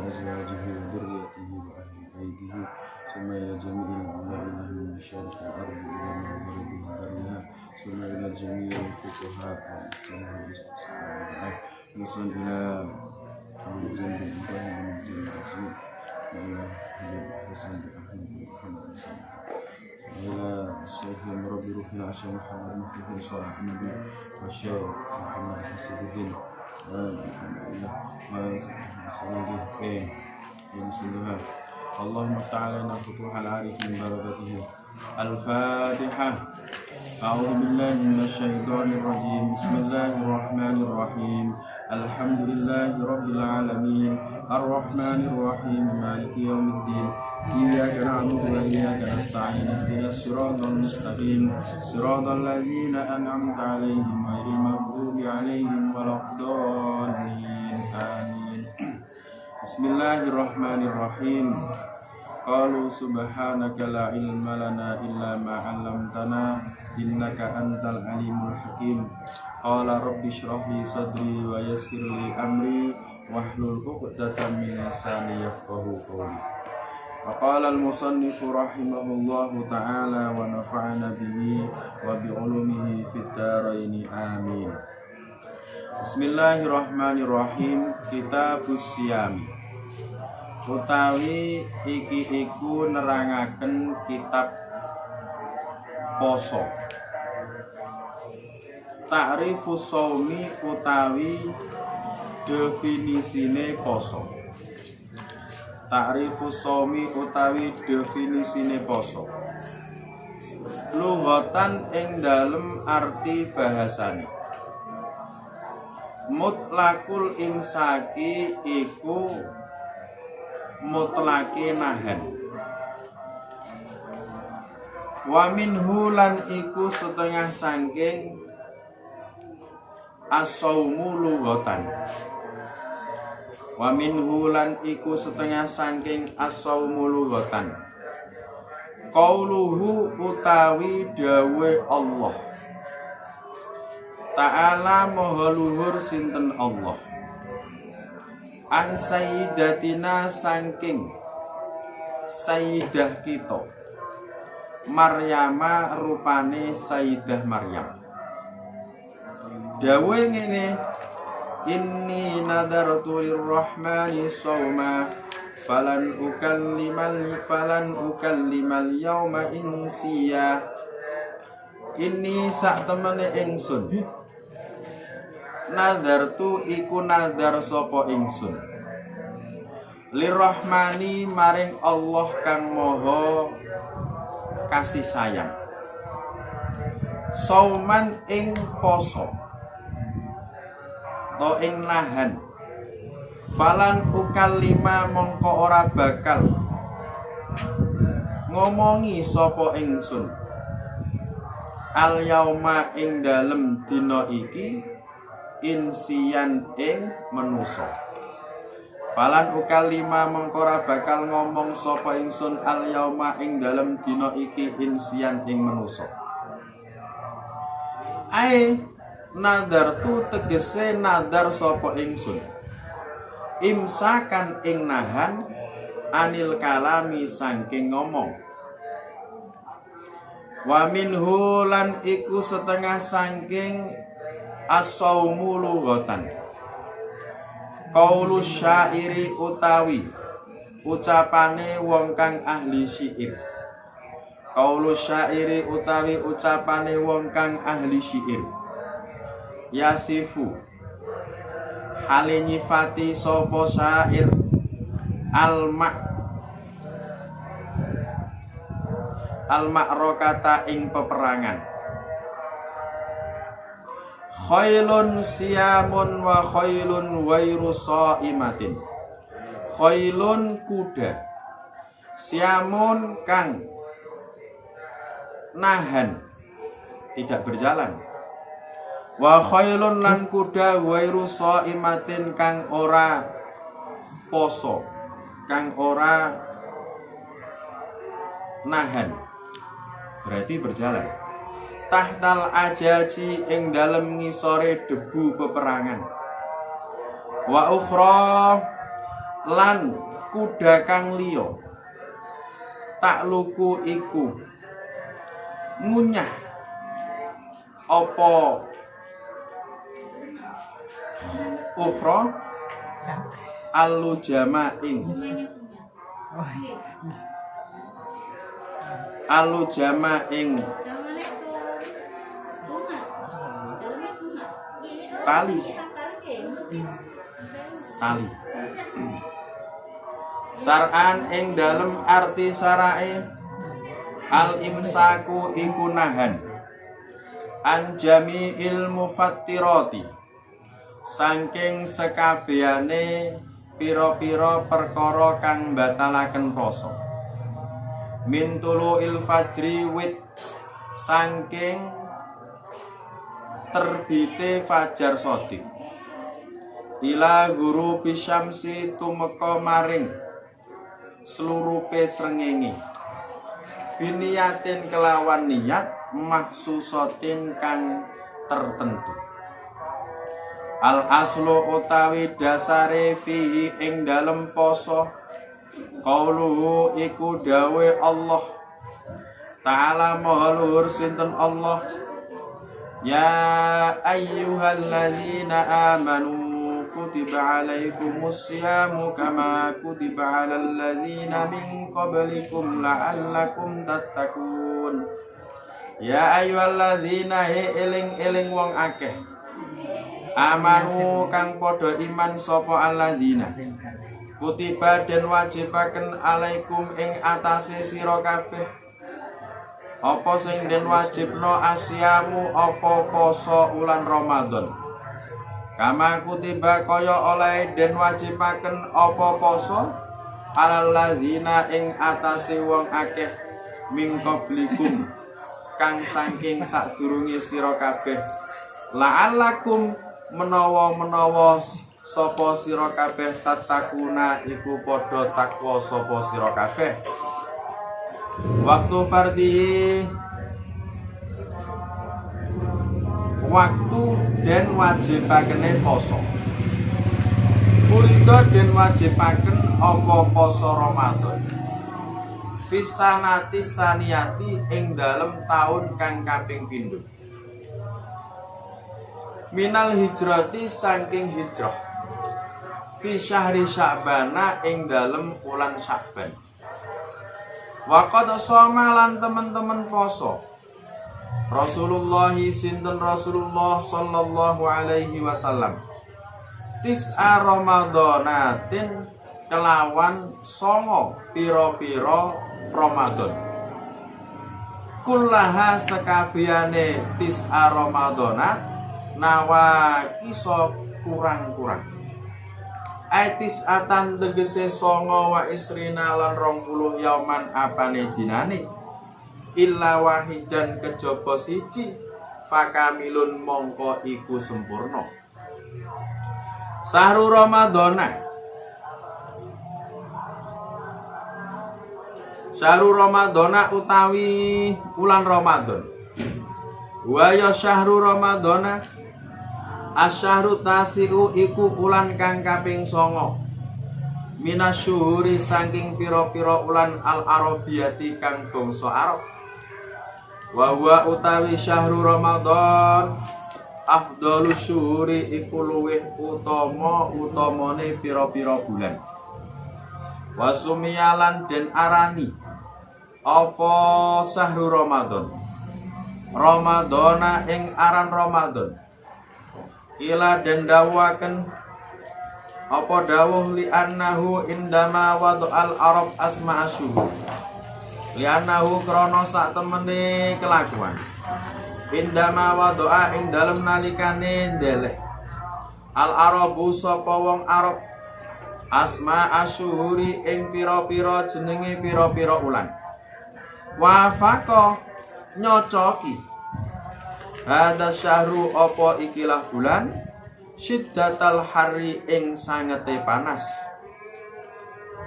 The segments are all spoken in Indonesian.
وأزواجه وذريته وأهل بيته ثم إلى جميع العلماء من مشارق الأرض إلى مغاربها برها ثم إلى جميع الفقهاء وصل إلى الجنة إبراهيم بن الجنة العظيم وإلى حسن أحمد محمد صلى الله إلى الشيخ المربي روحنا الشيخ محمد مكي صالح النبي والشيخ محمد حسن الدين اللهم افتح علينا فتوح العارف من بركته. الفاتحة. أعوذ بالله من الشيطان الرجيم. بسم الله الرحمن الرحيم. الحمد لله رب العالمين الرحمن الرحيم مالك يوم الدين إياك نعبد وإياك نستعين اهدنا الصراط المستقيم صراط الذين أنعمت عليهم غير المغضوب عليهم ولا الضالين آمين. بسم الله الرحمن الرحيم. قالوا سبحانك لا علم لنا إلا ما علمتنا إنك أنت العليم الحكيم. قال رب اشرح لي صدري ويسر لي أمري واحلل عقدة من لساني يفقهوا قولي. وقال المصنف رحمه الله تعالى ونفعنا به وبعلومه في الدارين آمين. Bismillahirrahmanirrahim. Kitabus Siyami utawi iki iku nerangaken kitab poso. Ta'rifus shaumi utawi definisine poso. Ta'rifus shaumi utawi definisine poso. Lughatan ing dalem arti bahasane. Mutlakul imsaki iku mutlake nahan. Wa minhu lan iku setengah sangking as-shaumu lughatan. Wa minhu lan iku setengah sangking as-shaumu lughatan. Qauluhu utawi dawe Allah Ta'ala maha luhur sinten Allah. An sayyidatina sangking sayyidah kita Maryama rupane sayyidah Maryam. Dawe ngene, inni nadartu lirrahmani shauma falan ukallimal yauma insiya. Inni sak temene ingsun nadartu iku nadar sapa ingsun lirrahmani maring Allah kang maha kasih sayang. Sauman ing poso to ing nahan. Falan ukallima mongko ora bakal ngomongi sapa ingsun al yauma ing dalem dina iki insian ing manusa. Falan ukalima mengkora bakal ngomong sapa ingsun al yauma ing dalem dina iki insian ing manusa. Ai nadartu tegese nadar sapa ingsun imsakan ing nahan anil kalami saking ngomong. Wa minhu lan iku setengah saking as-shaumu lughatan. Qaulu syairi utawi ucapane wong kang ahli syair. Qaulu syairi utawi ucapane wong kang ahli syair. Yasifu hale nyifati sapa syair al-ma'rakata ing peperangan. Khailun siyamun wa khailun wairu shaimatin. Khailun kuda, siyamun kang nahan tidak berjalan. Wa khailun lan kuda wairu shaimatin kang ora poso, kang ora nahan, berarti berjalan. Tahtal ajaji ing dalem ngisore debu peperangan. Wa ukhra lan kuda kang liya tak luku iku ngunyah apa ukhra alujamain tali sar'an ing dalem arti sarae al imsaku iku nahan an jami'il mufattirati saking sekabehane pira-pira perkara kang batalaken poso min tulu'il fajri wit saking terbite fajar shadiq ila ghurubi syamsi tumeka maring slurupe srengenge biniyatin kelawan niat mahsusatin kang tertentu al aslu utawi dasare fihi ing dalem poso qauluhu iku dawe Allah ta'ala maha luhur sinten Allah ya ayyuhalladzina amanu kutiba alaikumus syamu kama kutiba alal ladzina min qablikum la'allakum tattaqun ya ayyuhalladzina eling-eling wong akeh amanu kang padha iman sapa alladzina kutiba den wajibaken alaikum ing atase sira kabeh apa sing den wajibno asyamu apa poso ulan Ramadan kama kutiba kaya oleh den wajibaken apa poso alal ladzina ing atase wong akeh min qablikum kang saking sadurunge sira kabeh la'allakum menawa sapa sira kabeh tatakuna iku padha takwa sapa sira kabeh waktu fardhi waktu den wajibakene poso Purida den wajibaken apa poso Ramadan fisanati saniyati ing dalem taun kang kaping pindho minal hijrati saking hijrah fi syahri Sya'bana ing dalem wulan Sya'ban waqad shoma lan teman-teman poso Rasulullah sinten Rasulullah sallallahu alaihi wasallam tis'a Ramadhanatin kelawan songo piro-piro Ramadan kullaha sekabehane tis'a Ramadhanat nawa kiso kurang-kurang aitis atan tegese songo wa isrina lan 20 yauman apane dinane illa wahidan kejaba siji fakamilun mongko iku sempurna sahru Ramadhana utawi bulan Ramadan wa ya syahru Ramadhana asyahru tasi'u iku bulan kang kaping 9 minasyuhuri saking pira-pira ulan al-arabiyati kang bangsa Arab wa huwa utawi syahru Ramadan afdhalus syuhuri iku luwih utamane pira-pira bulan wa sumiyalan den arani apa syahru Ramadan Ramadana ing aran Ramadan kila den dawaken apa dawuh li annahu indama wada'al arab asma asyuhur li annahu krana sak temene kelakuan indama wada'a ing dalem nalikane ndeleh al arabu sapa wong Arab asma asyuhuri ing pira-pira jenenge pira-pira ulan wafaqa nyocoki hada syahru apa ikilah bulan syiddatal harri ing sangete panas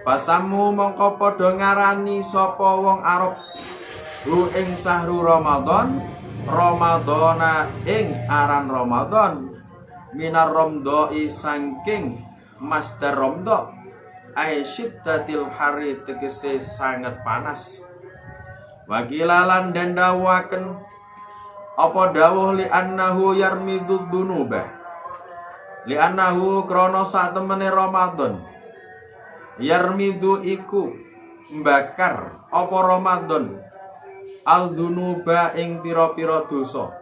pasamu mongko padha ngarani sapa wong Arab hu ing syahru Ramadan Ramadana ing aran Ramadan minar ramdai saking masdar ramda ai syiddatil harri tegese sangat panas. Wakilalan dan dawaken apa dawuh li annahu yarmidud dunuba, li annahu krana sak temene Ramadan yarmidu iku mbakar apa Ramadan al dunuba ing pira-pira dosa.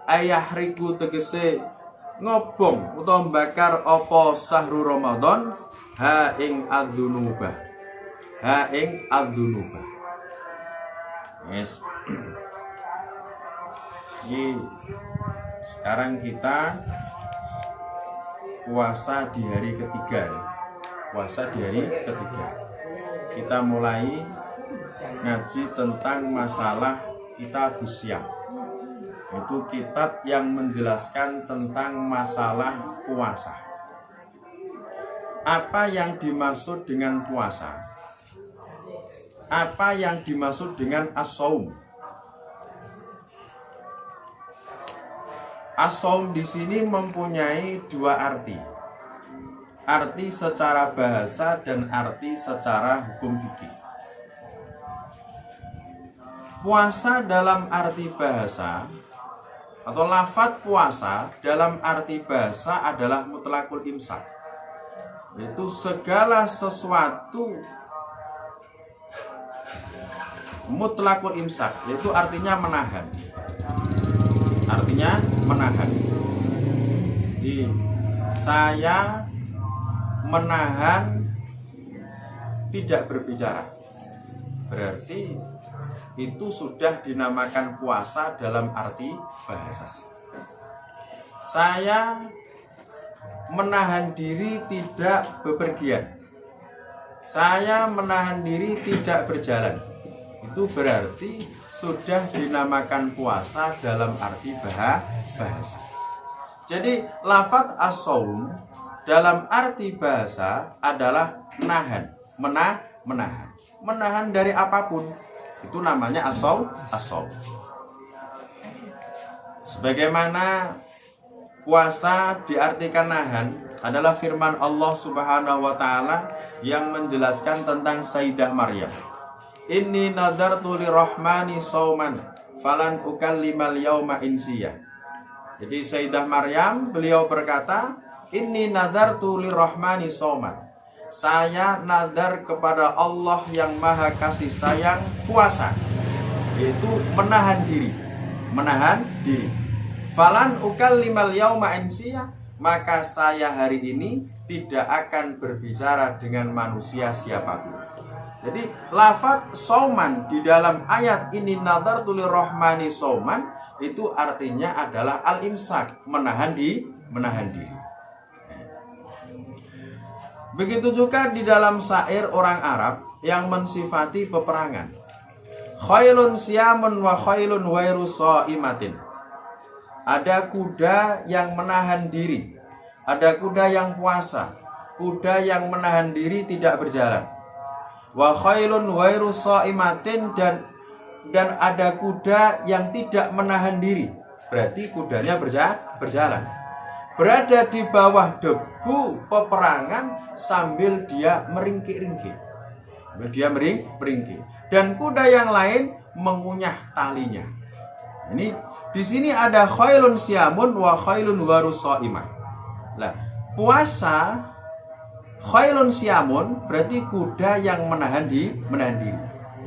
Ayahriku tegese ngobong utawa mbakar apa sahru Ramadan ha ing ad-dunuba, ha ing ad-dunuba. Yes. Jadi sekarang kita puasa di hari ketiga ya. Puasa di hari ketiga. Kita mulai ngaji tentang masalah Kitabus Syam. Itu kitab yang menjelaskan tentang masalah puasa. Apa yang dimaksud dengan puasa? Apa yang dimaksud dengan as-shaum? As-shaum di sini mempunyai dua arti. Arti secara bahasa dan arti secara hukum fikih. Puasa dalam arti bahasa atau lafadz puasa dalam arti bahasa adalah mutlaqul imsak. Itu segala sesuatu mutlaqul imsak, itu artinya menahan. Artinya menahan. Jadi saya menahan tidak berbicara. Berarti itu sudah dinamakan puasa dalam arti bahasa. Saya menahan diri tidak bepergian. Saya menahan diri tidak berjalan. Itu berarti sudah dinamakan puasa dalam arti bahasa. Jadi lafadz as-shaum dalam arti bahasa adalah menahan, menahan. Menahan dari apapun. Itu namanya as-shaum. Sebagaimana puasa diartikan nahan adalah firman Allah Subhanahu wa taala yang menjelaskan tentang Sayyidah Maryam. Inni nadartu lirrahmani shauman falan ukallimal yauma insiya. Jadi Sayyidah Maryam beliau berkata, inni nadartu lirrahmani shauman. Saya nadar kepada Allah yang maha kasih sayang puasa, yaitu menahan diri. Menahan diri. Falan ukallimal yauma insiya, maka saya hari ini tidak akan berbicara dengan manusia siapapun. Jadi lafadz shauman di dalam ayat ini nadartu lirrahmani shauman itu artinya adalah al-imsak, menahan diri. Begitu juga di dalam syair orang Arab yang mensifati peperangan. Khailun siyamun wa khailun wairu shaimatin. Ada kuda yang menahan diri, ada kuda yang puasa, kuda yang menahan diri tidak berjalan. Wa khailun wairu shaimatin, dan ada kuda yang tidak menahan diri. Berarti kudanya berjalan. Berada di bawah debu peperangan sambil dia meringkik-ringkik. Dan kuda yang lain mengunyah talinya. Ini di sini ada khailun siyamun wa khailun waru shaimah. Nah, puasa khailun siyamun berarti kuda yang menahan diri.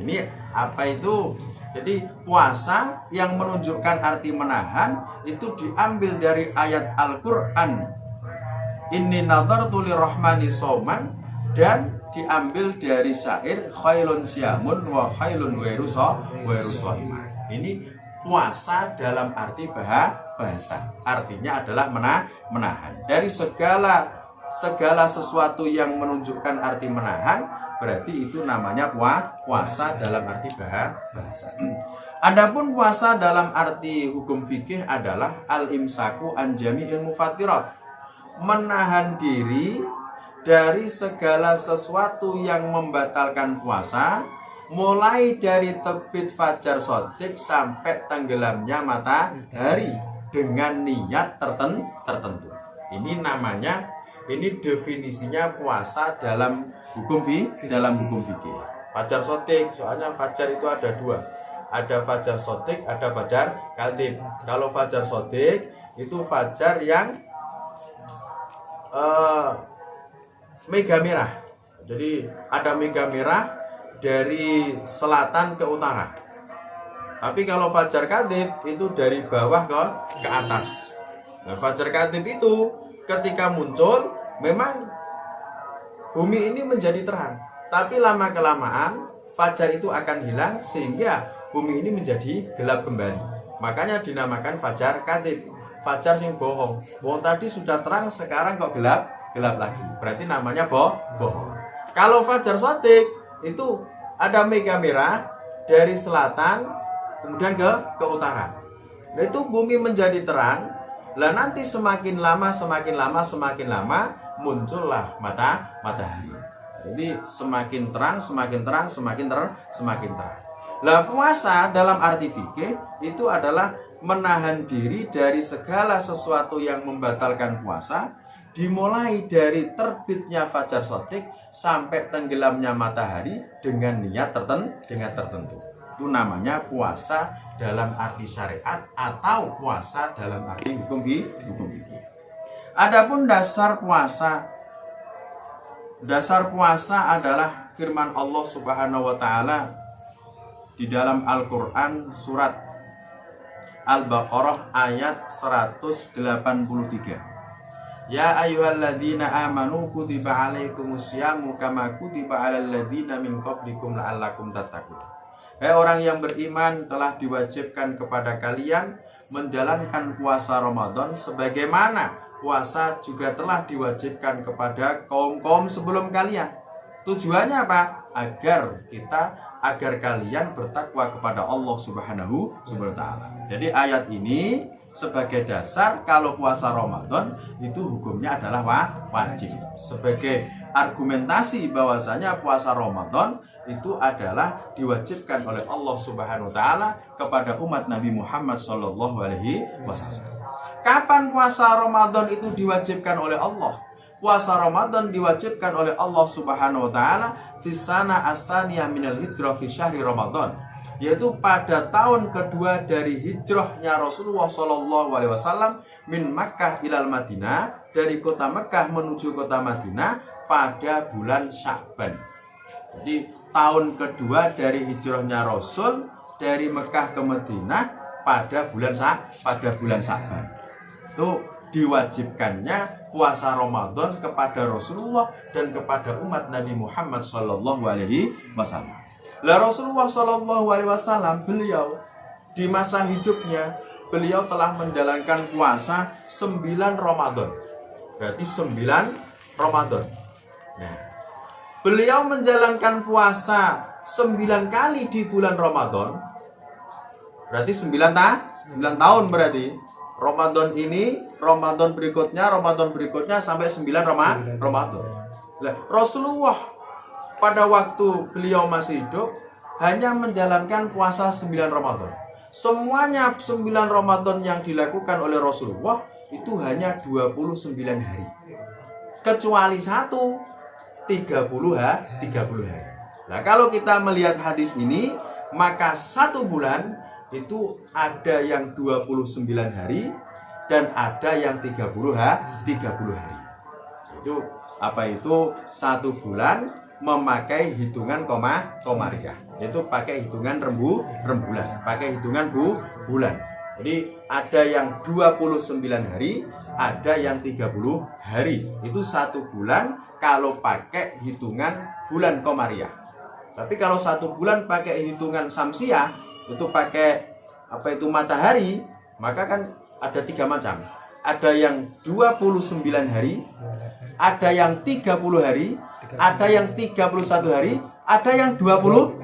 Ini apa itu? Jadi puasa yang menunjukkan arti menahan itu diambil dari ayat Al-Quran inni nadartu lirrahmani shauman, dan diambil dari syair khailun siyamun wa khailun wairu shaimah. Ini puasa dalam arti bahasa, artinya adalah menahan dari segala sesuatu yang menunjukkan arti menahan, berarti itu namanya puasa dalam arti bahasa. Adapun puasa dalam arti hukum fikih adalah al-imsaku an jami'il mufattirat, menahan diri dari segala sesuatu yang membatalkan puasa, mulai dari terbit fajar shadiq sampai tenggelamnya matahari dengan niat tertentu. Ini namanya Ini definisinya puasa dalam hukum fikih. Fajar sotik, soalnya fajar itu ada dua. Ada fajar sotik, ada fajar kadhib. Kalau fajar sotik itu fajar yang mega merah. Jadi ada mega merah dari selatan ke utara. Tapi kalau fajar kadhib itu dari bawah ke atas. Nah, fajar kadhib itu ketika muncul memang bumi ini menjadi terang. Tapi lama kelamaan fajar itu akan hilang sehingga bumi ini menjadi gelap kembali. Makanya dinamakan fajar kadhib. Fajar sing bohong. Tadi sudah terang, sekarang kok gelap lagi. Berarti namanya bohong. Kalau fajar sotik itu ada mega merah dari selatan kemudian ke utara. Nah, itu bumi menjadi terang. Lah nanti semakin lama muncullah matahari. Jadi semakin terang. Lah puasa dalam arti fikih itu adalah menahan diri dari segala sesuatu yang membatalkan puasa, dimulai dari terbitnya fajar sotik sampai tenggelamnya matahari dengan niat tertentu. Itu namanya puasa dalam arti syariat atau puasa dalam arti hukum fikih. Adapun dasar puasa adalah firman Allah Subhanahu wa taala di dalam Al-Qur'an surat Al-Baqarah ayat 183. Ya ayyuhalladzina amanu kutiba alaikumusyamu kama kutiba alal ladzina min qablikum la'allakum tattaqun. Hai orang yang beriman, telah diwajibkan kepada kalian menjalankan puasa Ramadan sebagaimana puasa juga telah diwajibkan kepada kaum-kaum sebelum kalian. Tujuannya apa? Agar kalian bertakwa kepada Allah Subhanahu wa taala. Jadi ayat ini sebagai dasar kalau puasa Ramadan itu hukumnya adalah wajib. Sebagai argumentasi bahwasanya puasa Ramadan itu adalah diwajibkan oleh Allah Subhanahu wa taala kepada umat Nabi Muhammad sallallahu alaihi wasallam. Kapan puasa Ramadan itu diwajibkan oleh Allah? Puasa Ramadan diwajibkan oleh Allah Subhanahu wa taala fi sana as-saniyah minal hijrah fi syahri Ramadan, yaitu pada tahun kedua dari hijrahnya Rasulullah sallallahu alaihi wasallam min Makkah ilal Madinah, dari kota Mekah menuju kota Madinah pada bulan Sya'ban. Jadi tahun kedua dari hijrahnya Rasul dari Mekah ke Madinah pada bulan Sya'ban. Itu diwajibkannya puasa Ramadan kepada Rasulullah dan kepada umat Nabi Muhammad sallallahu alaihi wasallam. Lah Rasulullah sallallahu alaihi wasallam beliau di masa hidupnya beliau telah menjalankan puasa 9 Ramadan. Berarti 9 Ramadan. Nah, beliau menjalankan puasa 9 kali di bulan Ramadan. Berarti 9 tahun berarti. Ramadan ini, Ramadan berikutnya sampai 9 Ramadan. Nah, Rasulullah pada waktu beliau masih hidup hanya menjalankan puasa 9 Ramadan. Semuanya 9 Ramadan yang dilakukan oleh Rasulullah itu hanya 29 hari. Kecuali 30 hari. Nah, kalau kita melihat hadis ini, maka 1 bulan itu ada yang 29 hari dan ada yang 30 hari. Itu apa itu? 1 bulan memakai hitungan komariah. Itu pakai hitungan rembulan, pakai hitungan bulan. Jadi ada yang 29 hari, ada yang 30 hari. Itu 1 bulan kalau pakai hitungan bulan komariah. Tapi kalau 1 bulan pakai hitungan samsiah, itu pakai matahari, maka kan ada 3 macam. Ada yang 29 hari, ada yang 30 hari, ada yang 31 hari, ada yang 28.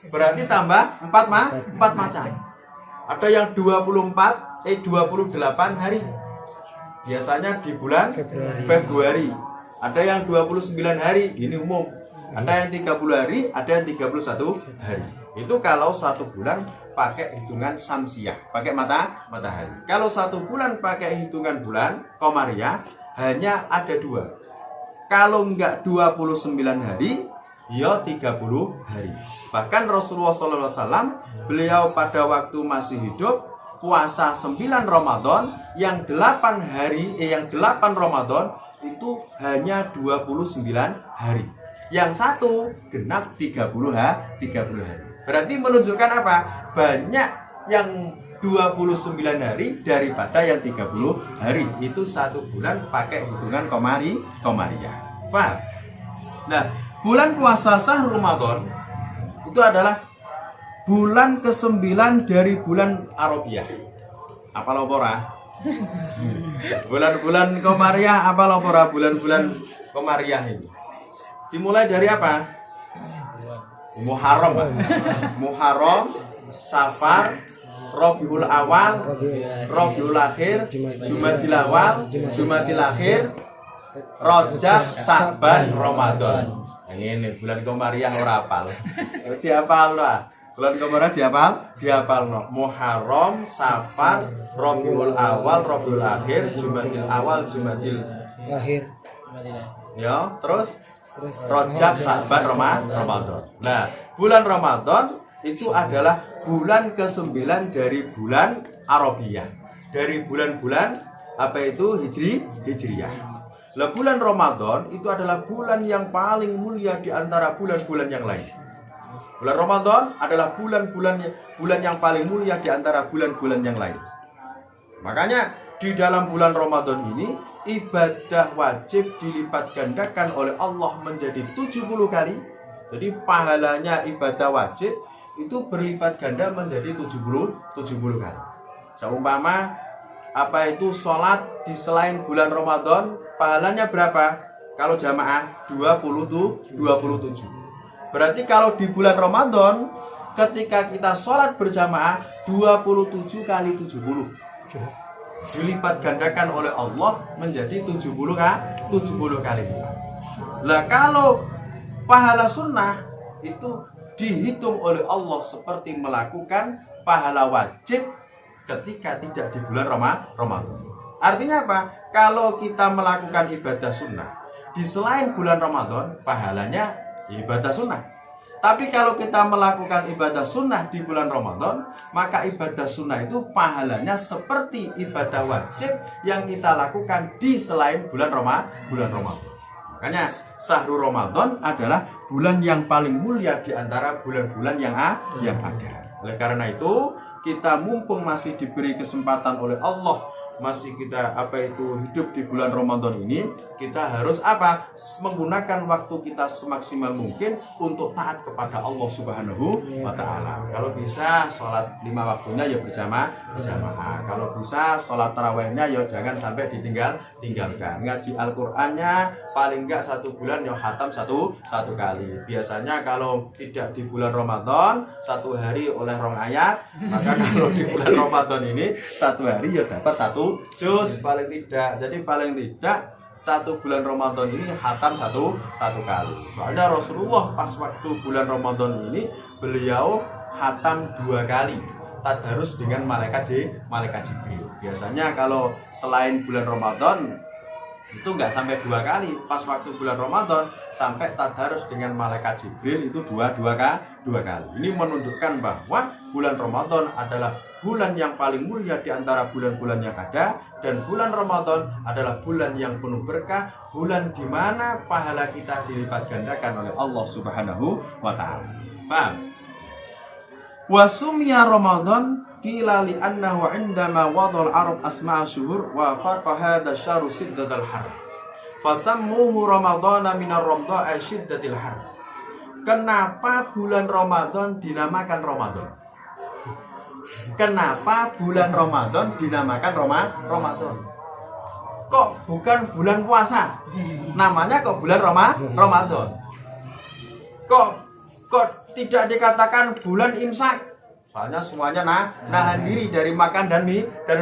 Berarti tambah 4 macam. Ada yang 28 hari. Biasanya di bulan Februari. Ada yang 29 hari, ini umum. Ada yang 30 hari, ada yang 31 hari. Itu kalau 1 bulan pakai hitungan samsiah, pakai matahari. Kalau 1 bulan pakai hitungan bulan komariah, hanya ada 2. Kalau enggak 29 hari, ya 30 hari. Bahkan Rasulullah SAW, beliau pada waktu masih hidup puasa 9 Ramadan, yang 8 Ramadan itu hanya 29 hari. Yang satu genap 30 hari. Berarti menunjukkan apa? Banyak yang 29 hari daripada yang 30 hari. Itu 1 bulan pakai hitungan komariah. Paham? Nah, bulan puasa Syahrul Ramadan itu adalah bulan ke-9 dari bulan Arabiah. Apa lopora? Bulan-bulan komariah apa lopora? Bulan-bulan komariah ini dimulai dari apa? Muharram, Safar, Rabiul Awal, Rabiul Akhir, Jumadil Awal, Jumadil Akhir, Rajab, Sa'ban, Ramadan. Ini bulan komariah ora apal. Dihafal lah. Bulan komariah dihafal no. Muharram, Safar, Rabiul Awal, Rabiul Akhir, Jumadil Awal, Jumadil Akhir. Ya, terus Rajab, Sa'ban, Ramadan. Nah, bulan Ramadan itu adalah bulan ke-9 dari bulan Arabiah. Dari bulan-bulan apa itu Hijriyah. Nah, bulan Ramadan itu adalah bulan yang paling mulia di antara bulan-bulan yang lain. Bulan Ramadan adalah bulan yang paling mulia di antara bulan-bulan yang lain. Makanya di dalam bulan Ramadan ini ibadah wajib dilipat gandakan oleh Allah menjadi 70 kali. Jadi pahalanya ibadah wajib itu berlipat ganda menjadi 70 kali. Seumpama apa itu sholat di selain bulan Ramadan, pahalanya berapa? Kalau jamaah 27. Berarti kalau di bulan Ramadan ketika kita sholat berjamaah 27 kali 70 dilipat gandakan oleh Allah menjadi 70 kali lipat. Lah kalau pahala sunnah itu dihitung oleh Allah seperti melakukan pahala wajib ketika tidak di bulan Ramadan. Artinya apa? Kalau kita melakukan ibadah sunnah di selain bulan Ramadan, pahalanya ibadah sunnah. Tapi kalau kita melakukan ibadah sunnah di bulan Ramadan, maka ibadah sunnah itu pahalanya seperti ibadah wajib yang kita lakukan di selain bulan Ramadan. Makanya Syahrul Ramadan adalah bulan yang paling mulia di antara bulan-bulan yang ada. Oleh karena itu, kita mumpung masih diberi kesempatan oleh Allah, masih kita hidup di bulan Ramadan ini, kita harus menggunakan waktu kita semaksimal mungkin untuk taat kepada Allah Subhanahu wa Ta'ala. Kalau bisa sholat 5 waktunya ya berjamaah. Kalau bisa sholat tarawihnya ya jangan sampai ditinggalkan. Ngaji Al-Qur'annya paling enggak 1 bulan ya khatam satu kali. Biasanya kalau tidak di bulan Ramadan 1 hari oleh 2 ayat, maka kalau di bulan Ramadan ini 1 hari ya dapat 1 juz paling tidak. Jadi paling tidak 1 bulan Ramadan ini khatam satu kali. Soalnya Rasulullah pas waktu bulan Ramadan ini beliau khatam 2 kali tadarus dengan malaikat Jibril. Biasanya kalau selain bulan Ramadan itu nggak sampai 2 kali. Pas waktu bulan Ramadan sampai tadarus dengan malaikat Jibril itu dua kali. Ini menunjukkan bahwa bulan Ramadan adalah bulan yang paling mulia di antara bulan-bulan yang ada, dan bulan Ramadan adalah bulan yang penuh berkah, bulan di mana pahala kita dilipat gandakan oleh Allah Subhanahu wa Ta'ala. Paham? Wa sumya Ramadan qila li annahu indama wadal arab asma'a syuhur wa faqa hadha syahru siddatal har. Fasammuhu Ramadana minar ramda'a shiddatil har. Kenapa bulan Ramadan dinamakan Ramadan? Kenapa bulan Ramadan dinamakan Ramadan? Kok bukan bulan puasa? Namanya kok bulan Ramadan. Kok tidak dikatakan bulan imsak? Soalnya semuanya nahan diri dari makan dan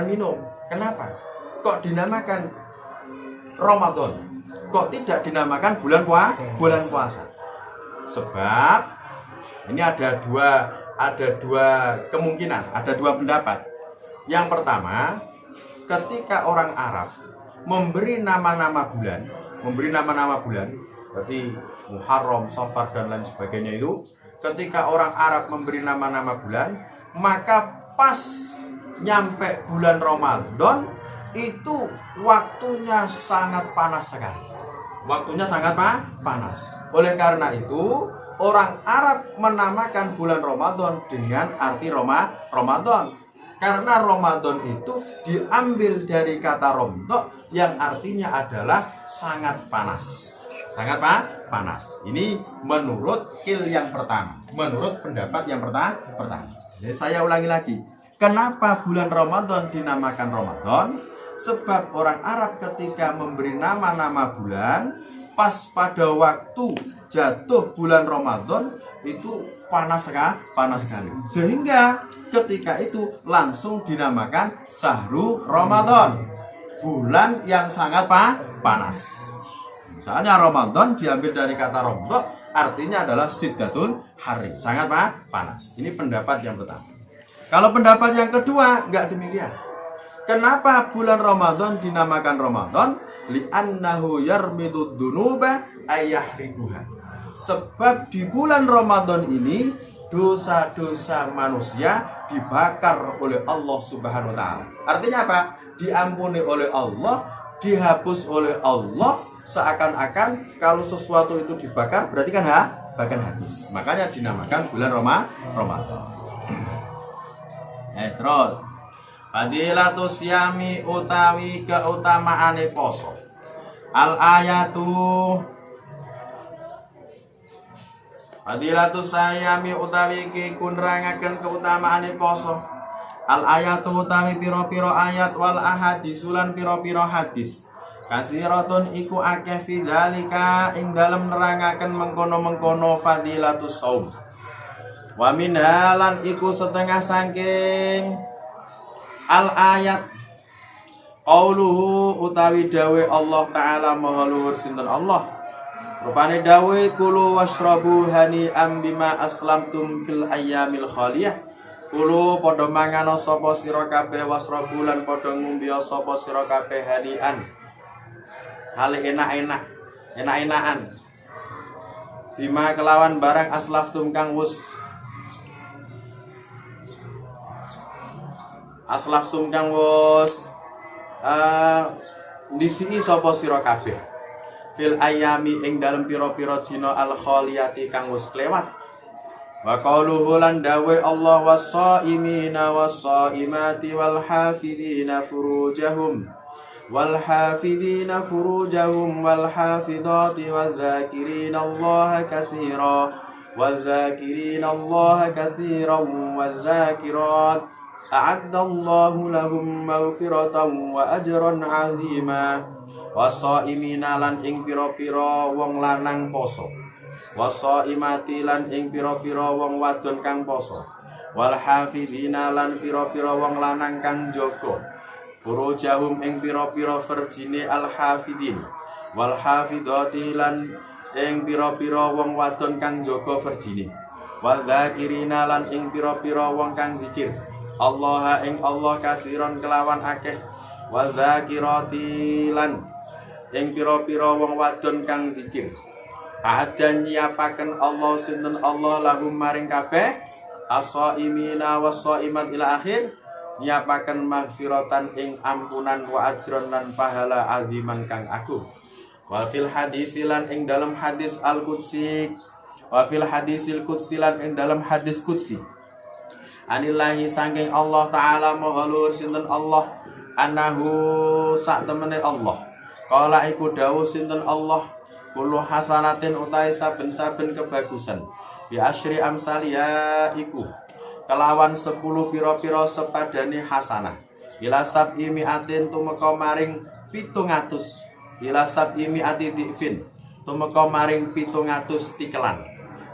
minum. Kenapa? Kok dinamakan Ramadan? Kok tidak dinamakan bulan puasa? Sebab ini ada dua kemungkinan, ada 2 pendapat. Yang pertama, ketika orang Arab memberi nama-nama bulan, berarti Muharram, Safar dan lain sebagainya itu, ketika orang Arab memberi nama-nama bulan, maka pas nyampe bulan Ramadan itu waktunya sangat panas sekali. Waktunya sangat panas. Oleh karena itu, orang Arab menamakan bulan Ramadan dengan arti Ramadan. Karena Ramadan itu diambil dari kata romdo yang artinya adalah sangat panas. Sangat panas. Ini menurut yang pertama. Menurut pendapat yang pertama. Jadi saya ulangi lagi. Kenapa bulan Ramadan dinamakan Ramadan? Sebab orang Arab ketika memberi nama-nama bulan, pas pada waktu jatuh bulan Ramadan itu panas sekali. Sehingga ketika itu langsung dinamakan Syahrul Ramadan. Bulan yang sangat panas. Misalnya Ramadan diambil dari kata Ramadan, artinya adalah Siddatul Hari, sangat panas. Ini pendapat yang pertama. Kalau pendapat yang kedua, enggak demikian. Kenapa bulan Ramadan dinamakan Ramadan? Li'annahu yarmidud dunuba ayahribuha. Sebab di bulan Ramadan ini dosa-dosa manusia dibakar oleh Allah Subhanahu wa taala. Artinya apa? Diampuni oleh Allah, dihapus oleh Allah, seakan-akan kalau sesuatu itu dibakar berarti kan bahkan habis. Makanya dinamakan bulan Ramadan. Terus Fadilatus Siyami utawi keutamaane poso. Al ayatu Fadilatus Siyami utawi kunrangaken keutamaane poso. Al ayatu utawi pira-pira ayat wal ahadisulan pira-pira hadis. Kasiratun iku akeh fidzalika ing dalem nerangaken mengkono-mengkono fadilatus shaum. Wa minha lan iku setengah saking al ayat qauluhu utawi dawe Allah taala maha luhur sinten Allah. Rupane dawe kulu washrabu hani'am bima aslamtum fil ayyamil khaliyah. Kulo padha mangano sapa sira kabeh wasrabu lan padha ngombe sapa sira kabeh hanian. Hal enak-enakan. Bima kelawan barang aslaftum kang wus ndisiki sapa sira kabeh fil ayami ing dalem pira-pira dina al khaliyati kang wis klewat. Wa qauluhu lan dawe Allah was-shaimina was-shaimati wal hafidina furujahum wal hafidati wadh-dhakirina Allah katsiran wadh-dhakirat a'addallahu lahum maghfiratan wa ajran 'azima. Was-shaimina lan ing pira-pira wong lanang poso, was-shaimati lan ing pira-pira wong wadon kang poso, wal hafidina lan pira-pira wong lanang kang jaga furujahum ing pira-pira verjine al hafidin, wal hafidati lan ing pira-pira wong wadon kang jaga verjine, wal dzakirina lan ing pira-pira wong kang zikir Allah ing Allah kasiron kelawan akeh, wal dzakirati lan ing pira-pira wong wadon kang zikir. Adan nyiapaken Allah sinten Allah lahum maring kabeh as-shaimina was-shaimat ila akhir, nyiapaken maghfiratan ing ampunan wa ajron lan pahala aziman kang agung. Wa fil hadis lan ing dalam hadis al-qudsi, wa fil hadisil qudsi lan ing dalam hadis qudsi. Anillahi saking Allah taala maha luhur sinten Allah, anahu sak temene Allah. Kala iku dawuh sinten Allah, kullu hasanatin utai saben-saben kebagusan bi asyri amsalia iku kelawan 10 pira-pira sepadane hasanah ila sab'i mi'atin tumeka maring 700 ila sab'i mi'ati difin tumeka maring 700 tikelan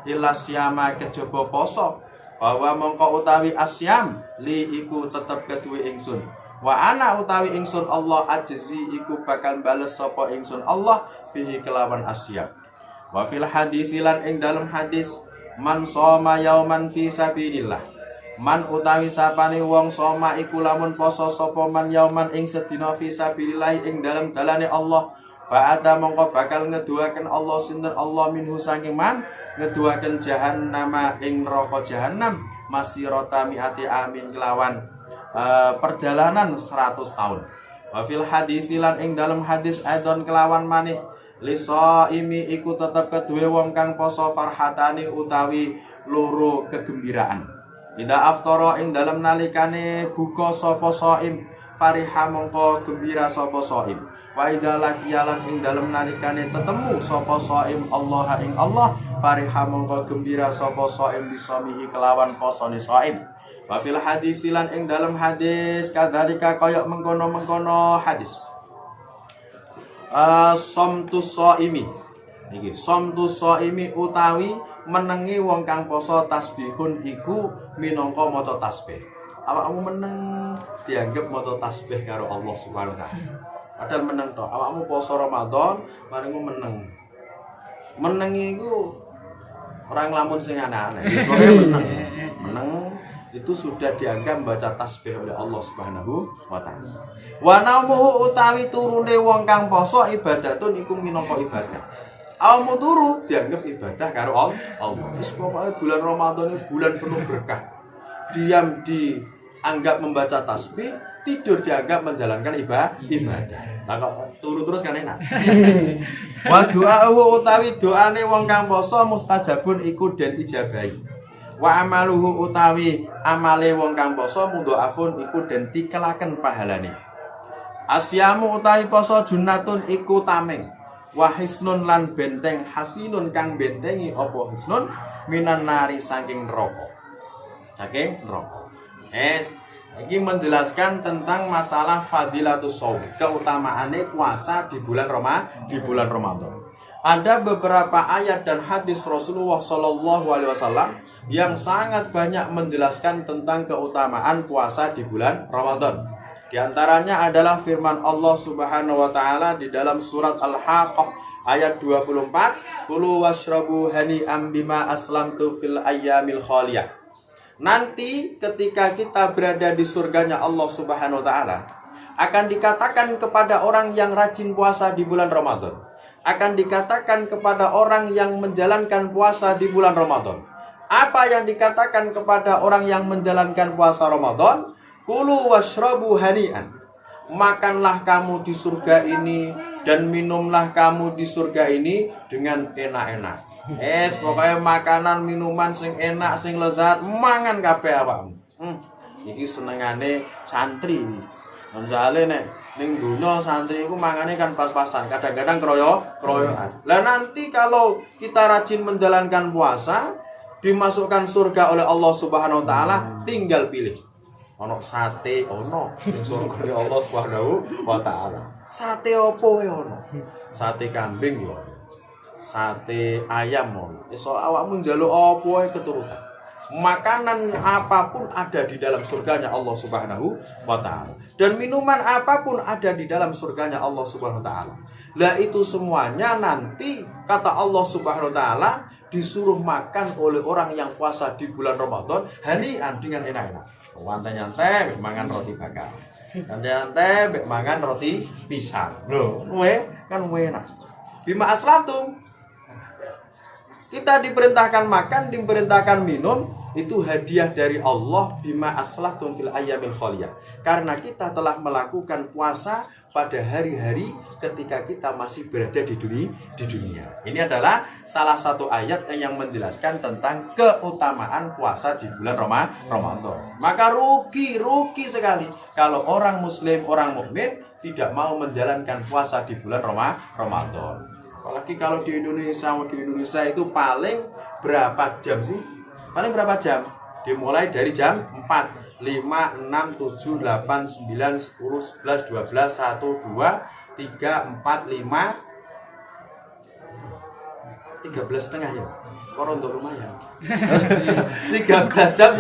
ila syama kejaba poso bahwa mongko utawi asyam li iku tetep keduwe ingsun. Wa ana utawi ingsun Allah ajzi iku bakal bales sapa ingsun Allah bihi kelawan asyam. Wa fil hadis lan ing dalam hadis man shoma yauman fi sabilillah Man utawi sapane wong soma iku lamun poso sapa man yauman ing sedina fi sabilillah ing dalem dalane Allah. Ba'ada mongko bakal ngeduaken Allah sinten Allah minhu saking man ngeduaken jahannama ing neraka jahanam masirata mi'ati amin kelawan perjalanan 100 tahun. Wa fil hadis lan ing dalam hadis aidon kelawan manih lisaimi iku tetep kedue wong kang poso farhatani utawi loro kegembiraan. Ida aftara ing dalam nalikane buka sapa saim fariha mongko gembira sapa saim. Wa ida lakiyalan ing dalam nalikane tetemu sapa saim Allah ing Allah fariha mongko gembira sapa saim bisamihi kelawan posone saim. Wa fil hadis lan ing dalam hadis kadzalika kaya mengkono-mengkono hadis. Somtus saimi. Iki somtus saimi utawi menengi wong kang poso tasbihun iku minangka maca tasbih. Awakmu meneng dianggap maca tasbih karo Allah Subhanahu wa taala. Padahal meneng to. Awakmu poso Ramadan, maringmu meneng. Meneng iku orang lamun sing aneh-aneh. Pokoke meneng. Meneng itu sudah dianggap baca tasbih oleh Allah Subhanahu wa taala. Wa naumuhu utawi turune wong kang poso ibadatun iku minangka ibadah. Awakmu turu dianggap ibadah karo Allah. Wis pokoke bulan Ramadan ini bulan penuh berkah. Diam dianggap membaca tasbih, tidur dianggap menjalankan ibadah. Lah kok turu terus kan enak. Wa du'a'uhu utawi doane wong kang poso mustajabun iku den ijabahi. Wa amaluhu utawi amale wong kang poso mudha'afun iku den dikelaken pahalane. Asyamu utawi poso junnatun iku tameng. Wa hisnun lan benteng hasinun kang bentengi apa hisnun minan nari saking neraka. Saking neraka. Ini menjelaskan tentang masalah fadilatus shaum, keutamaane puasa di bulan Ramadan. Ada beberapa ayat dan hadis Rasulullah Shallallahu Alaihi Wasallam yang sangat banyak menjelaskan tentang keutamaan puasa di bulan Ramadan. Di antaranya adalah firman Allah Subhanahu wa taala di dalam surat Al-Haqqah ayat 24, "Kulu washrabu hani'am bima aslamtu fil ayyamil khaliyah." Nanti ketika kita berada di surganya Allah Subhanahu wa taala, akan dikatakan kepada orang yang rajin puasa di bulan Ramadan, akan dikatakan kepada orang yang menjalankan puasa di bulan Ramadan. Apa yang dikatakan kepada orang yang menjalankan puasa Ramadan? Kulu washrabu hani'an. Makanlah kamu di surga ini dan minumlah kamu di surga ini dengan enak-enak. Pokoknya makanan minuman sing enak sing lezat mangan kabeh awakmu. Iki senengane santri. Misale nek ning donya santri iku mangane kan pas-pasan, kadang-kadang kroyo-kroyoan. Lah nanti kalau kita rajin menjalankan puasa, dimasukkan surga oleh Allah Subhanahu wa taala, tinggal pilih. Ono sate ono surgane Allah Subhanahu wa taala. Sate opo wae ono? Sate kambing yo. Sate ayam ono. Iso awakmu njaluk opo wae keturutan. Makanan apapun ada di dalam surganya Allah Subhanahu wa taala. Dan minuman apapun ada di dalam surganya Allah Subhanahu wa taala. Lah itu semuanya nanti kata Allah Subhanahu wa taala disuruh makan oleh orang yang puasa di bulan Ramadan hanian dengan enak-enak. Nyantai mangan roti bakar. Nyantai mangan roti pisang. Loh, kan enak. Bima aslatum. Kita diperintahkan makan, diperintahkan minum, itu hadiah dari Allah bima aslatum fil ayyamil khaliyah. Karena kita telah melakukan puasa pada hari-hari ketika kita masih berada di dunia. Ini adalah salah satu ayat yang menjelaskan tentang keutamaan puasa di bulan Ramadan. Maka rugi sekali kalau orang muslim, orang mukmin tidak mau menjalankan puasa di bulan Ramadan. Apalagi kalau di Indonesia itu paling berapa jam sih? Paling berapa jam? Dimulai dari jam 4. 5, 6, 7, 8, 9, 10, 11, 12, 1, 2, 3, 4, 5 13 setengah ya? Koron untuk lumayan 13 jam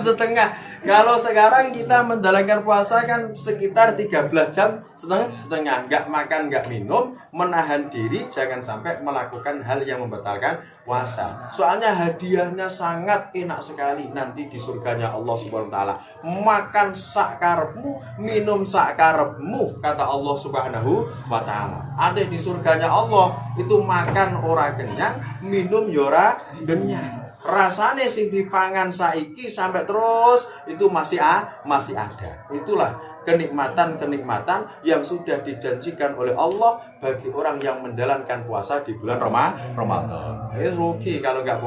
setengah Kalau sekarang kita menjalankan puasa kan sekitar 13 jam setengah, nggak makan, nggak minum, menahan diri, jangan sampai melakukan hal yang membatalkan puasa. Soalnya hadiahnya sangat enak sekali nanti di surganya Allah Subhanahu wa taala. Makan sakarepmu, minum sakarepmu, kata Allah Subhanahu wa taala. Ada di surganya Allah itu makan ora kenyang, minum yora kenyang. Rasane sing dipangan saiki sampai terus itu masih ada. Itulah kenikmatan yang sudah dijanjikan oleh Allah bagi orang yang menjalankan puasa di bulan Ramadan. Ini rugi kalau nggak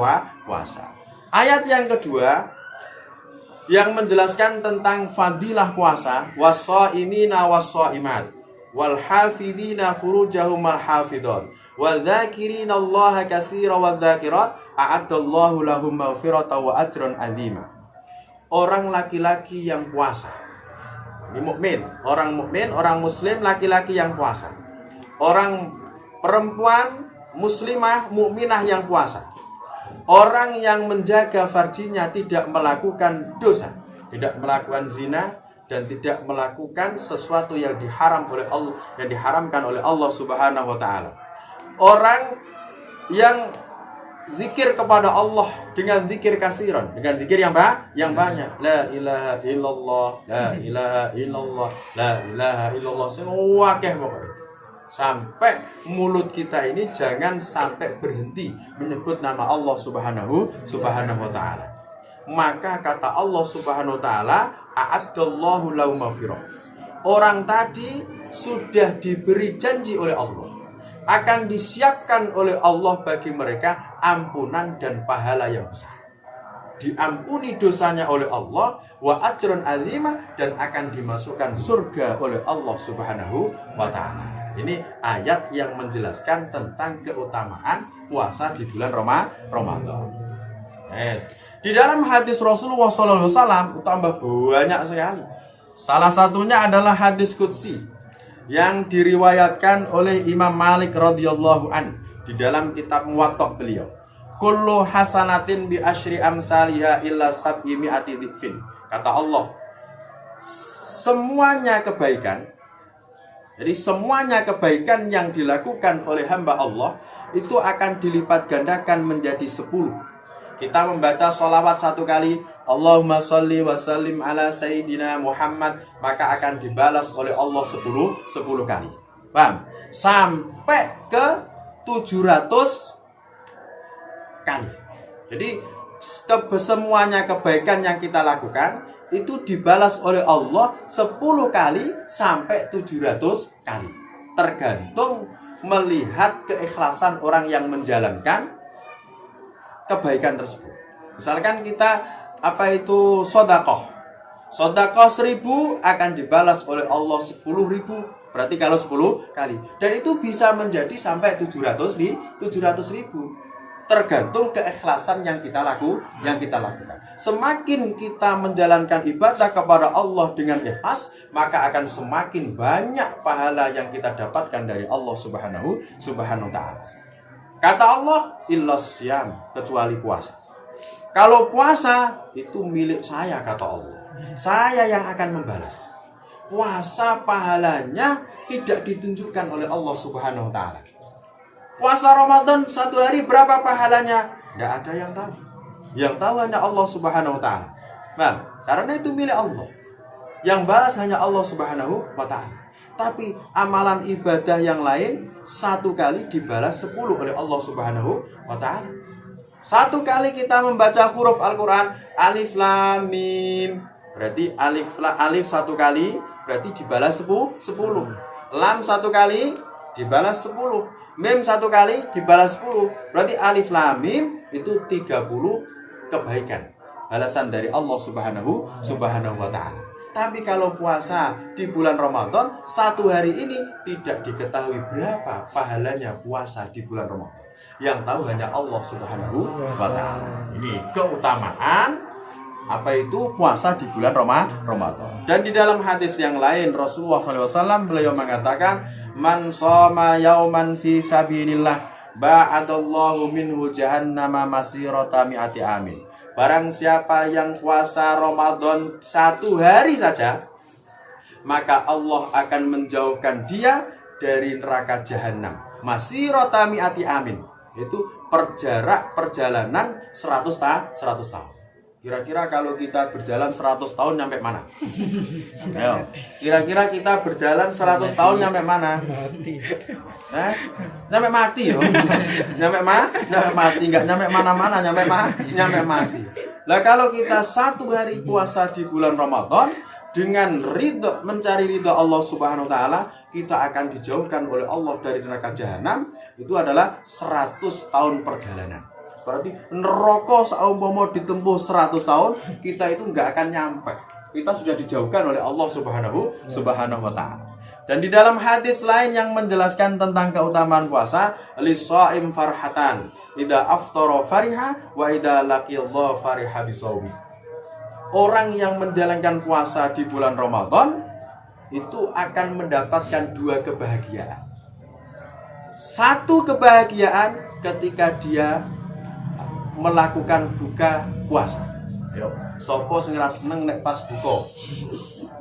puasa. Ayat yang kedua yang menjelaskan tentang fadilah puasa, was-shaimina was-shaimat wal hafidhina furujahum wal hafidhon wal dzakirina Allaha katsiran wal dzakirat a'addallahu lahum maghfiratan wa ajran 'azima. Orang laki-laki yang puasa. Ini mukmin, orang muslim laki-laki yang puasa. Orang perempuan muslimah mukminah yang puasa. Orang yang menjaga farjinya, tidak melakukan dosa, tidak melakukan zina dan tidak melakukan sesuatu yang diharamkan oleh Allah Subhanahu wa taala. Orang yang zikir kepada Allah dengan zikir kasiran, dengan zikir yang banyak. La ilaha illallah, la ilaha illallah, la ilaha illallah. Semua pokoknya. Sampai mulut kita ini jangan sampai berhenti menyebut nama Allah Subhanahu wa taala. Maka kata Allah Subhanahu wa taala, a'addallahu lahum maghfirah. Orang tadi sudah diberi janji oleh Allah, akan disiapkan oleh Allah bagi mereka ampunan dan pahala yang besar. Diampuni dosanya oleh Allah, wa ajrun 'azima, dan akan dimasukkan surga oleh Allah Subhanahu wa taala. Ini ayat yang menjelaskan tentang keutamaan puasa di bulan Ramadan. Yes. Di dalam hadis Rasulullah SAW tambah banyak sekali. Salah satunya adalah hadis qudsi yang diriwayatkan oleh Imam Malik radhiyallahu an di dalam kitab Muwatta beliau. Kullu hasanatin bi asyri amsalha illa sab'i mi'ati dhifin. Kata Allah, semuanya kebaikan. Jadi semuanya kebaikan yang dilakukan oleh hamba Allah itu akan dilipat gandakan menjadi 10. Kita membaca sholawat 1 kali, Allahumma sholli wa sallim ala sayyidina Muhammad, maka akan dibalas oleh Allah 10 kali. Paham? Sampai ke 700 kali. Jadi semuanya kebaikan yang kita lakukan itu dibalas oleh Allah 10 kali sampai 700 kali. Tergantung melihat keikhlasan orang yang menjalankan kebaikan tersebut. Misalkan kita sedekah. Sedekah 1000 akan dibalas oleh Allah 10.000. Berarti kalau 10 kali. Dan itu bisa menjadi sampai 700.000. Tergantung keikhlasan yang kita lakukan. Semakin kita menjalankan ibadah kepada Allah dengan ikhlas, maka akan semakin banyak pahala yang kita dapatkan dari Allah Subhanahu wa taala. Kata Allah, illas syam, kecuali puasa. Kalau puasa itu milik saya, kata Allah. Saya yang akan membalas. Puasa pahalanya tidak ditunjukkan oleh Allah Subhanahu wa taala. Puasa Ramadan 1 hari berapa pahalanya? Tidak ada yang tahu. Yang tahu hanya Allah Subhanahu wa taala. Nah, karena itu milik Allah. Yang balas hanya Allah Subhanahu wa taala. Tapi amalan ibadah yang lain 1 kali dibalas 10 oleh Allah Subhanahu wa taala. 1 kali kita membaca huruf Al-Qur'an, alif lam mim, berarti alif 1 kali berarti dibalas 10. Lam 1 kali dibalas 10. Mim 1 kali dibalas 10. Berarti alif lam mim itu 30 kebaikan. Balasan dari Allah Subhanahu wa taala. Tapi kalau puasa di bulan Ramadan 1 hari ini tidak diketahui berapa pahalanya puasa di bulan Ramadan. Yang tahu hanya Allah Subhanahu wa taala. Ini keutamaan puasa di bulan Ramadan. Dan di dalam hadis yang lain Rasulullah SAW beliau mengatakan, man shoma yauman fi sabilillah ba'adallahu minhu jahannama masirata mi'ati amin. barang siapa yang puasa Ramadan 1 hari saja, maka Allah akan menjauhkan dia dari neraka jahanam. Masirata mi'ati amin. Itu perjalanan 100 tahun. Kira-kira kalau kita berjalan 100 tahun nyampe mana? Ayo. Kira-kira kita berjalan 100 tahun nyampe mana? Nyampe mati yo. Nyampe mati, enggak nyampe mana-mana, nyampe mati. Lah kalau kita 1 hari puasa di bulan Ramadan dengan ridho, mencari ridho Allah Subhanahu wa taala, kita akan dijauhkan oleh Allah dari neraka jahanam. Itu adalah 100 tahun perjalanan. Berarti neraka saumpama ditempuh 100 tahun, kita itu nggak akan nyampe. Kita sudah dijauhkan oleh Allah Subhanahu wa taala. Dan di dalam hadis lain yang menjelaskan tentang keutamaan puasa, lis-shaim farhatan, idza aftara fariha wa idza laqiyallahu fariha bisawmi. Orang yang menjalankan puasa di bulan Ramadan itu akan mendapatkan 2 kebahagiaan. 1 kebahagiaan ketika dia melakukan buka puasa. Yo, sapa sing ora seneng nek pas buka?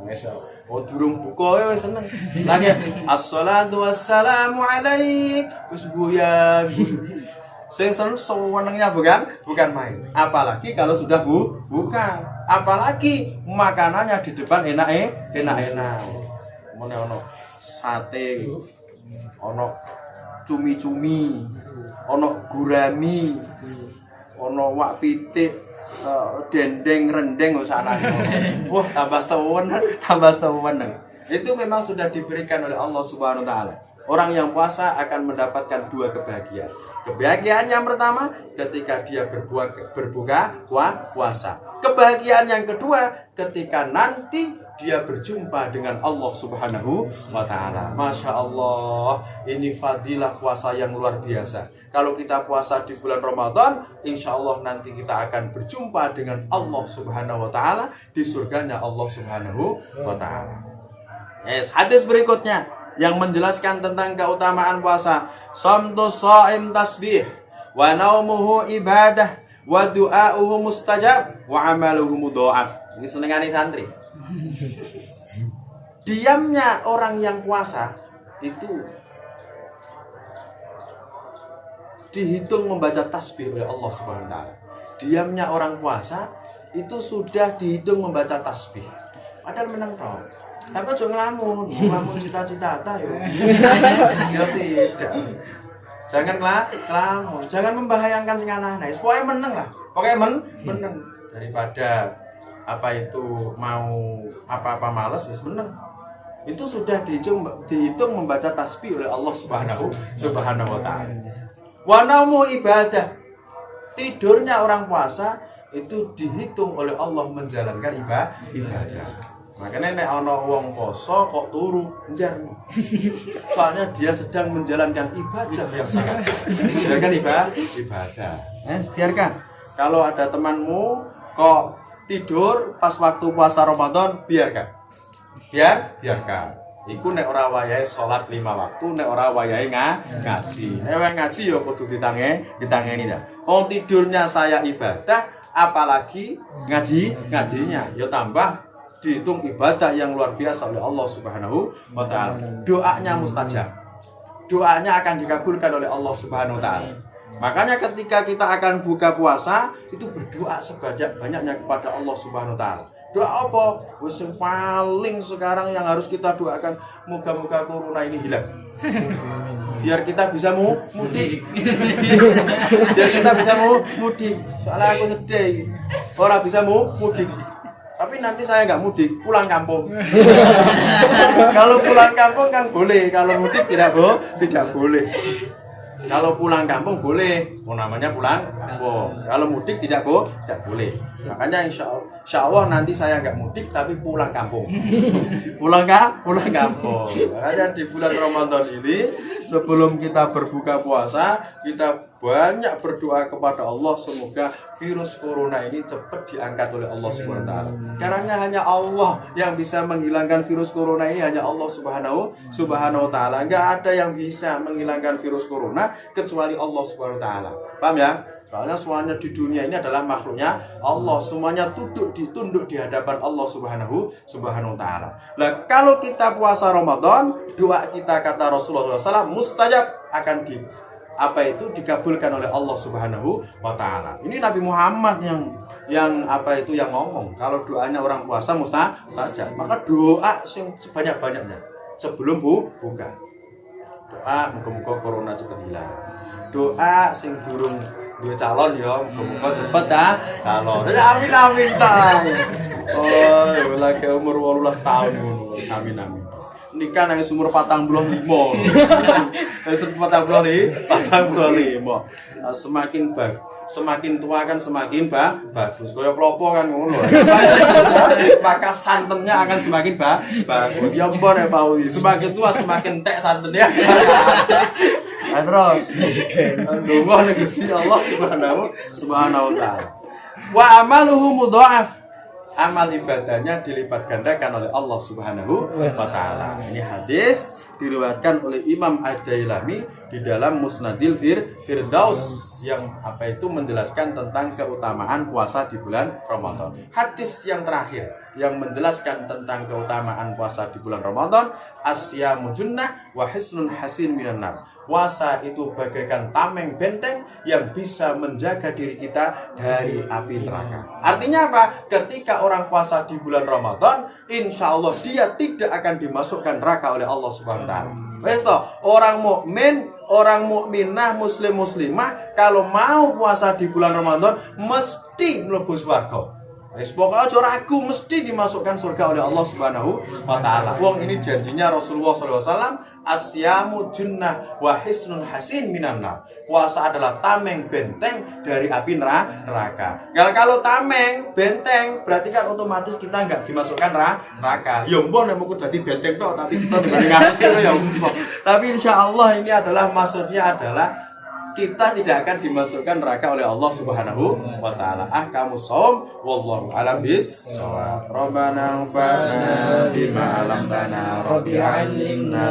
Wis oh durung buka wis seneng. Lagi assalatu wassalamu alaik. Wis guya. Sing senengnya bukan main. Apalagi kalau sudah buka. Apalagi makanannya di depan enak. Mene ono sate, ono cumi-cumi, ono gurami, ono wak pitik, dendeng rendeng usana. Wah, tambah sewenang. Itu memang sudah diberikan oleh Allah Subhanahu wa taala. Orang yang puasa akan mendapatkan 2 kebahagiaan. Kebahagiaan yang pertama ketika dia berbuka puasa. Kebahagiaan yang kedua ketika nanti dia berjumpa dengan Allah Subhanahu wa taala. Masya Allah, ini fadilah puasa yang luar biasa. Kalau kita puasa di bulan Ramadan, insya Allah nanti kita akan berjumpa dengan Allah Subhanahu wa taala di surganya Allah Subhanahu wa taala. Yes, hadis berikutnya yang menjelaskan tentang keutamaan puasa. Shamtus shaim tasbih, wa naumuhu ibadah, wa du'auhu mustajab, wa amaluhu mudha'af. Ini senengane santri. Diamnya orang yang puasa itu dihitung membaca tasbih oleh Allah Subhanahu wa taala. Diamnya orang puasa itu sudah dihitung membaca tasbih. Padahal menang tau. Tapi aja ngelamun cita-cita yo. Ya tidak. Jangan ngelamun, jangan membahayakan sing aneh-aneh. Pokoke meneng lah. Pokoke meneng daripada apa itu mau apa-apa malas wis meneng. Itu sudah dihitung membaca tasbih oleh Allah Subhanahu wa taala. Wa naumu ibadah. Tidurnya orang puasa itu dihitung oleh Allah menjalankan ibadah. Makanya nek ana wong poso kok turu njarmu. Soalnya dia sedang menjalankan ibadah yang sangat. Menjalankan ibadah. Biarkan. Kalau ada temanmu kok tidur pas waktu puasa Ramadan, biarkan. Biarkan. Iku nek ora wayahe salat 5 waktu, nek ora wayahe ngaji. Nek ngaji ya kudu ditangeni dah. Wong tidurnya saya ibadah, apalagi ngajinya ya tambah dihitung ibadah yang luar biasa oleh Allah Subhanahu wa taala. Doanya mustajab. Doanya akan dikabulkan oleh Allah Subhanahu wa taala. Makanya ketika kita akan buka puasa, itu berdoa sebanyak-banyaknya kepada Allah Subhanahu wa taala. Doa apa? Yang paling sekarang yang harus kita doakan, moga-moga corona ini hilang. Biar kita bisa mudik. Biar kita bisa mudik. Soalnya aku sedih. Orang bisa mudik. Tapi nanti saya nggak mudik, pulang kampung. Kalau pulang kampung kan boleh, kalau mudik tidak boleh. Kalau pulang kampung boleh, namanya pulang kampung. Kalau mudik tidak boleh. Makanya insya Allah nanti saya nggak mudik tapi pulang kampung. pulang kampung. Makanya di bulan Ramadan ini sebelum kita berbuka puasa, kita banyak berdoa kepada Allah semoga virus corona ini cepat diangkat oleh Allah Subhanahu wa taala. Karena hanya Allah yang bisa menghilangkan virus corona ini, hanya Allah Subhanahu wa taala. Enggak ada yang bisa menghilangkan virus corona kecuali Allah Subhanahu wa taala. Paham ya? Soalnya semuanya di dunia ini adalah makhluknya Allah, semuanya tunduk di hadapan Allah Subhanahu wa taala. Nah, kalau kita puasa Ramadan, doa kita kata Rasulullah SAW mustajab akan dikabulkan oleh Allah Subhanahu wa taala. Ini Nabi Muhammad yang ngomong. Kalau doanya orang puasa mustajab, maka doa sebanyak-banyaknya sebelum buka. Doa muga-muga corona cepat hilang. Doa sing durung duwe calon ya muga-muga cepet calon. Amin ta. Oh, lagi umur 18 tahun ngono. Amin. Nikah nang umur 45. Wis 45. Semakin tua kan semakin bagus. Kaya klopo kan ngono. Maka santennya akan semakin bagus. Ya ampun ya Pak. Semakin tua semakin entek santennya. Terus ndonga ning Gusti Allah Subhanahu wa taala. Wa amaluhu mudha'af. Amal ibadahnya dilipat gandakan oleh Allah Subhanahu wa taala. Ini hadis diriwayatkan oleh Imam Ad-Dailami di dalam Musnadil Firdaus yang menjelaskan tentang keutamaan puasa di bulan Ramadan. Hadis yang terakhir yang menjelaskan tentang keutamaan puasa di bulan Ramadan, asyamu junnah wa hisnun hasin minan nar. Puasa itu bagaikan tameng benteng yang bisa menjaga diri kita dari api neraka. Artinya apa? Ketika orang puasa di bulan Ramadan, insya Allah dia tidak akan dimasukkan neraka oleh Allah Subhanahu wa taala. Wes toh, orang mukmin, orang mukminah, muslim muslimah kalau mau puasa di bulan Ramadan mesti mlebu swarga. Wes pokoknya aja ragu mesti dimasukkan surga oleh Allah Subhanahu wa taala. Wong ini janjinya Rasulullah sallallahu alaihi wasallam, asyamu junnah wa hisnun hasin minan nar. Puasa adalah tameng benteng dari api neraka. Kalau tameng benteng berarti kan otomatis kita enggak dimasukkan neraka. Ya mbok nek mung dadi benteng tok tapi kita dibanding ya mbok. Tapi insyaallah ini adalah maksudnya adalah kita tidak akan dimasukkan neraka oleh Allah Subhanahu wa taala. Ahkamus shaum wallahu a'lam bis-shawab. Rabbana anfa'na bima 'allamtana rabbi 'allimna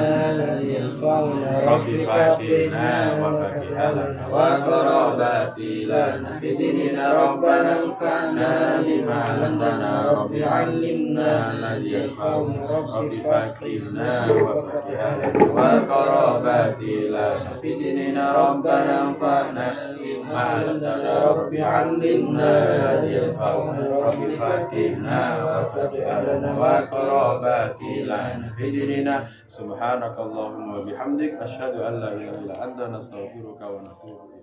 rabbi faqina wa faqina wa qarabati lana fi dinina rabbana anfa'na bima 'allamtana rabbi 'allimna rabbi faqina wa faqina wa qarabati lana fi dinina rabbana انفعنا بما علمتنا رب علمنا ينفعنا رب فاتنا وفتح لنا وقراباتي لنا في ديننا سبحانك اللهم وبحمدك أشهد أن لا إله إلا أنت نستغفرك ونتوب